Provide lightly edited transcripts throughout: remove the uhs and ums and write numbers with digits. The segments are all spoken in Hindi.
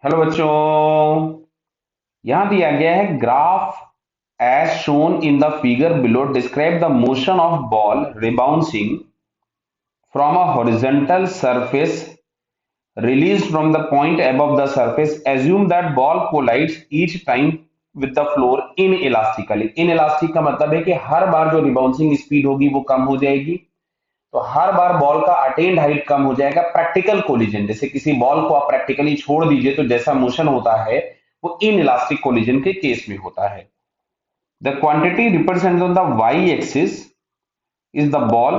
हेलो बच्चों। यहां दिया गया है graph as shown in the figure below describe the motion of ball rebouncing from a horizontal surface released from the point above the surface. Assume that ball collides each time with the floor inelastically. Inelastic का मतलब है कि हर बार जो रिबाउंसिंग स्पीड होगी वो कम हो जाएगी, तो हर बार बॉल का अटेन्ड हाइट कम हो जाएगा। प्रैक्टिकल कोलिजन, जैसे किसी बॉल को आप प्रैक्टिकली छोड़ दीजिए तो जैसा मोशन होता है वो इन इलास्टिक कोलिजन के केस में होता है। The quantity represent on the Y axis is the ball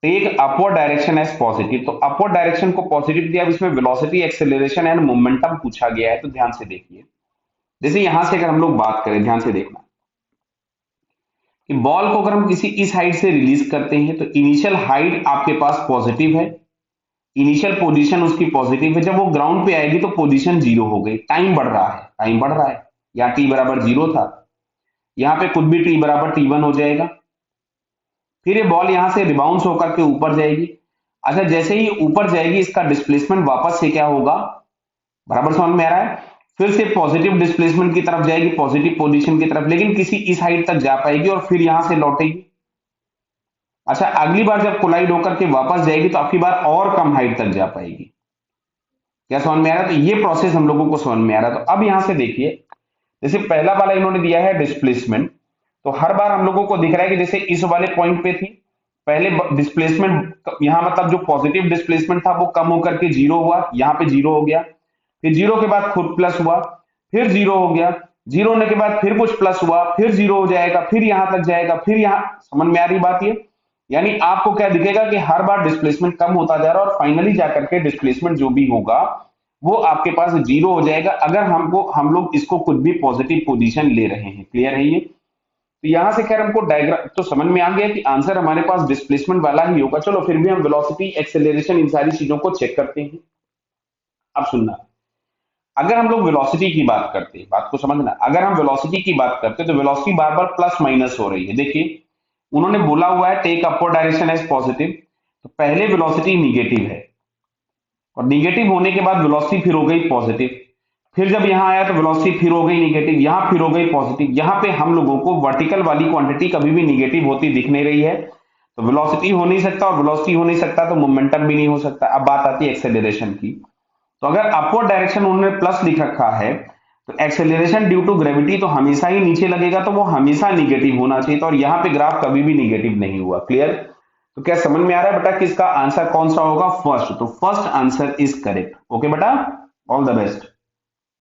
take upward direction as positive. तो अपवर्ड डायरेक्शन को पॉजिटिव दिया, अब इसमें वेलोसिटी, एक्सेलरेशन एंड मोमेंटम पूछा गया है। तो ध्यान से देखिए, जैसे यहां से अगर हम लोग बात करें, ध्यान से देखना कि बॉल को अगर हम किसी इस हाइट से रिलीज करते हैं तो इनिशियल हाइट आपके पास पॉजिटिव है, इनिशियल पोजीशन उसकी पॉजिटिव है। जब वो ग्राउंड पे आएगी तो पोजीशन जीरो हो गई, टाइम बढ़ रहा है, टाइम बढ़ रहा है। यहाँ टी बराबर जीरो था, यहाँ पे कुछ भी टी बराबर टी1 हो जाएगा। फिर ये बॉल यहां से रिबाउंस होकर के ऊपर जाएगी। अच्छा, जैसे ही ऊपर जाएगी इसका डिस्प्लेसमेंट वापस से क्या होगा, बराबर समझ में आ रहा है। फिर से पॉजिटिव डिस्प्लेसमेंट की तरफ जाएगी, पॉजिटिव पोजीशन की तरफ, लेकिन किसी इस हाइट तक जा पाएगी और फिर यहां से लौटेगी। अच्छा, अगली बार जब कोलाइड होकर के वापस जाएगी तो आपकी बार और कम हाइट तक जा पाएगी। क्या समझ में आ रहा है? तो ये प्रोसेस हम लोगों को समझ में आ रहा है। तो अब यहां से देखिए, जैसे पहला वाला इन्होंने दिया है डिस्प्लेसमेंट, तो हर बार हम लोगों को दिख रहा है कि जैसे इस वाले पॉइंट पे थी पहले डिस्प्लेसमेंट, यहां मतलब जो पॉजिटिव डिस्प्लेसमेंट था वो कम होकर के जीरो हुआ, यहाँ पे जीरो हो गया। फिर जीरो के बाद खुद प्लस हुआ, फिर जीरो हो गया, जीरो होने के बाद फिर कुछ प्लस हुआ, फिर जीरो हो जाएगा, फिर यहां तक जाएगा, फिर यहां। समझ में आ रही बात ये? यानी आपको क्या दिखेगा कि हर बार डिस्प्लेसमेंट कम होता जा रहा है और फाइनली जाकर के डिस्प्लेसमेंट जो भी होगा वो आपके पास जीरो हो जाएगा, अगर हम लोग इसको कुछ भी पॉजिटिव पोजीशन ले रहे हैं। क्लियर है ये? तो यहां से खैर हमको डायग्राम तो समझ में आ गया कि आंसर हमारे पास डिस्प्लेसमेंट वाला ही होगा। चलो फिर भी हम वेलोसिटी, एक्सेलरेशन, इन सारी चीजों को चेक करते हैं। अब सुनना, अगर हम लोग वेलोसिटी की बात करते हैं, बात को समझना, अगर हम वेलोसिटी की बात करते हैं तो वेलोसिटी बार बार प्लस माइनस हो रही है। देखिए उन्होंने बोला हुआ है take upward direction as positive, तो पहले वेलोसिटी निगेटिव है और निगेटिव होने के बाद वेलोसिटी फिर हो गई पॉजिटिव। फिर जब यहां आया तो वेलोसिटी फिर हो गई निगेटिव, यहां फिर हो गई पॉजिटिव। यहां पे हम लोगों को वर्टिकल वाली क्वांटिटी कभी भी निगेटिव होती दिख नहीं रही है, तो वेलोसिटी हो नहीं सकता, और वेलोसिटी हो नहीं सकता तो मोमेंटम भी नहीं हो सकता। अब बात आती है एक्सेलरेशन की। तो अगर अपवर्ड डायरेक्शन उन्होंने प्लस लिख रखा है तो एक्सेलरेशन ड्यू टू ग्रेविटी तो हमेशा ही नीचे लगेगा, तो वो हमेशा निगेटिव होना चाहिए। तो और यहाँ पे ग्राफ कभी भी निगेटिव नहीं हुआ। क्लियर? तो क्या समझ में आ रहा है बेटा किसका आंसर कौन सा होगा? फर्स्ट। तो first answer is correct. Okay बेटा, ऑल द बेस्ट।